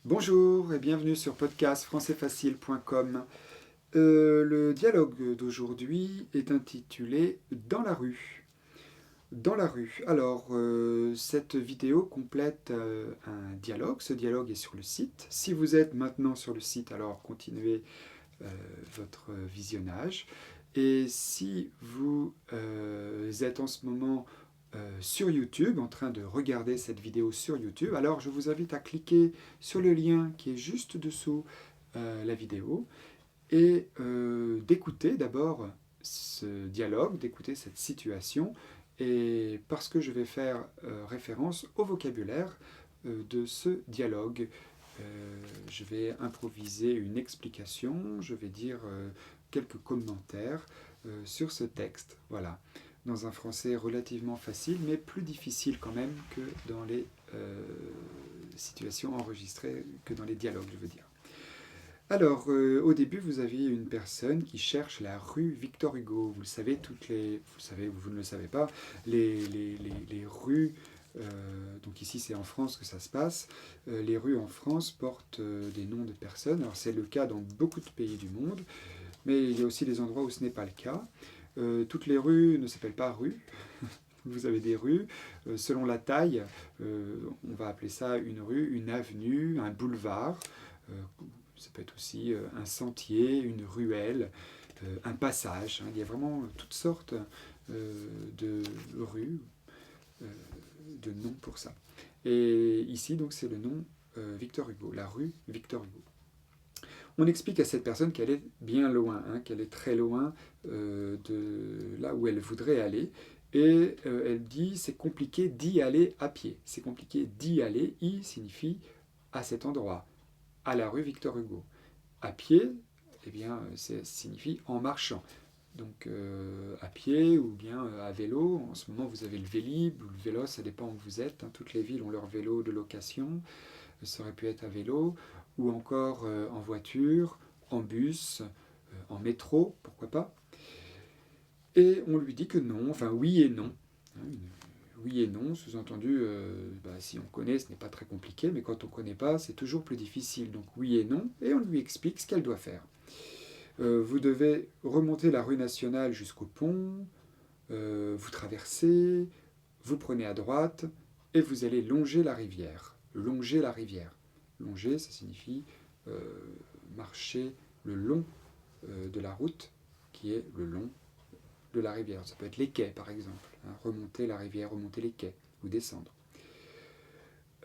Bonjour et bienvenue sur podcastfrançaisfacile.com. Le dialogue d'aujourd'hui est intitulé Dans la rue. Dans la rue. Alors, cette vidéo complète un dialogue. Ce dialogue est sur le site. Si vous êtes maintenant sur le site, alors continuez votre visionnage. Et si vous êtes en ce moment sur YouTube, en train de regarder cette vidéo sur YouTube, alors je vous invite à cliquer sur le lien qui est juste dessous la vidéo et d'écouter d'abord ce dialogue, d'écouter cette situation, et parce que je vais faire référence au vocabulaire de ce dialogue. Je vais improviser une explication, je vais dire quelques commentaires sur ce texte, voilà, dans un français relativement facile, mais plus difficile quand même que dans les situations enregistrées, que dans les dialogues, je veux dire. Alors, au début, vous aviez une personne qui cherche la rue Victor Hugo. Vous le savez, vous le savez ou vous ne le savez pas, les rues, donc ici c'est en France que ça se passe, les rues en France portent des noms de personnes. Alors c'est le cas dans beaucoup de pays du monde, mais il y a aussi des endroits où ce n'est pas le cas. Toutes les rues ne s'appellent pas rues. Vous avez des rues, selon la taille, on va appeler ça une rue, une avenue, un boulevard. Euh, Ça peut être aussi un sentier, une ruelle, un passage. Il y a vraiment toutes sortes de rues, euh, de noms pour ça. Et ici, donc, c'est le nom Victor Hugo, la rue Victor Hugo. On explique à cette personne qu'elle est bien loin, qu'elle est très loin de là où elle voudrait aller. Et elle dit c'est compliqué d'y aller à pied. C'est compliqué d'y aller. Y signifie à cet endroit, à la rue Victor Hugo. À pied, eh bien, ça signifie en marchant. Donc à pied ou bien à vélo. En ce moment, vous avez le Vélib ou le vélo, ça dépend où vous êtes. Toutes les villes ont leur vélo de location. Ça aurait pu être à vélo ou encore en voiture, en bus, en métro, pourquoi pas. Et on lui dit que non, enfin oui et non. Oui et non, sous-entendu, si on connaît, ce n'est pas très compliqué, mais quand on ne connaît pas, c'est toujours plus difficile. Donc oui et non, et on lui explique ce qu'elle doit faire. Vous devez remonter la rue nationale jusqu'au pont, vous traversez, vous prenez à droite, et vous allez longer la rivière. Longer la rivière. Longer, ça signifie euh, marcher le long de la route, qui est le long de la rivière. Ça peut être les quais, par exemple. Remonter la rivière, remonter les quais, ou descendre.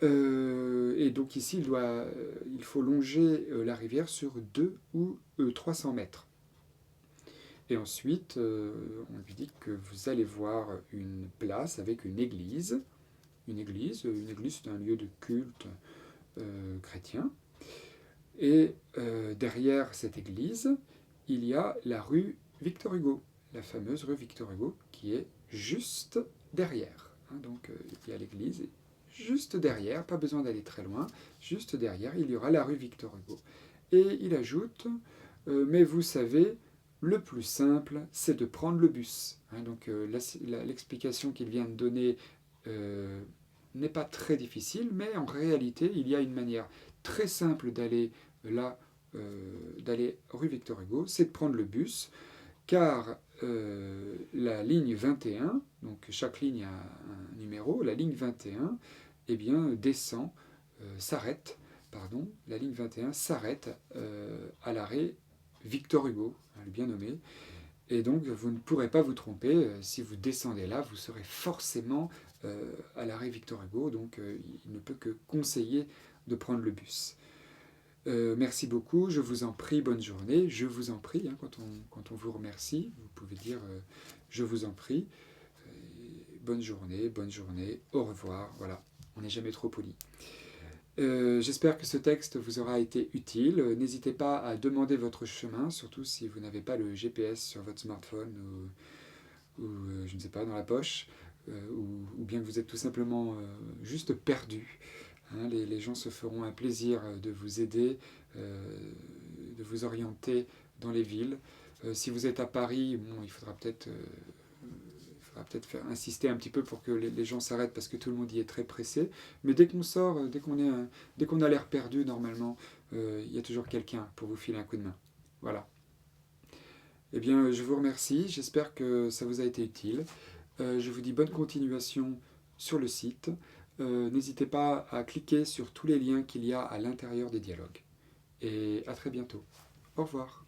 Et donc ici, il faut longer la rivière sur 2 ou 300 mètres. Et ensuite, on lui dit que vous allez voir une place avec une église. Une église, c'est un lieu de culte chrétien. Et derrière cette église, il y a la rue Victor Hugo, la fameuse rue Victor Hugo, qui est juste derrière. Donc il y a l'église, et juste derrière, pas besoin d'aller très loin, juste derrière, il y aura la rue Victor Hugo. Et il ajoute, mais vous savez, le plus simple, c'est de prendre le bus. Donc l'explication qu'il vient de donner n'est pas très difficile, mais en réalité, il y a une manière très simple d'aller rue Victor Hugo, c'est de prendre le bus, car la ligne 21, donc chaque ligne a un numéro, la ligne 21, eh bien, descend, s'arrête, pardon, la ligne 21 s'arrête à l'arrêt Victor Hugo, le bien nommé, et donc vous ne pourrez pas vous tromper, si vous descendez là, vous serez forcément à l'arrêt Victor Hugo, donc il ne peut que conseiller de prendre le bus. Merci beaucoup, je vous en prie, bonne journée. Je vous en prie, quand on vous remercie, vous pouvez dire je vous en prie. Bonne journée, au revoir. Voilà, on n'est jamais trop poli. J'espère que ce texte vous aura été utile. N'hésitez pas à demander votre chemin, surtout si vous n'avez pas le GPS sur votre smartphone ou je ne sais pas, dans la poche, ou bien que vous êtes tout simplement juste perdu. Les gens se feront un plaisir de vous aider, de vous orienter dans les villes. Si vous êtes à Paris, bon, il faudra va peut-être faire insister un petit peu pour que les gens s'arrêtent parce que tout le monde y est très pressé. Mais dès qu'on sort, dès qu'on a l'air perdu, normalement, il y a toujours quelqu'un pour vous filer un coup de main. Voilà. Eh bien, je vous remercie. J'espère que ça vous a été utile. Je vous dis bonne continuation sur le site. N'hésitez pas à cliquer sur tous les liens qu'il y a à l'intérieur des dialogues. Et à très bientôt. Au revoir.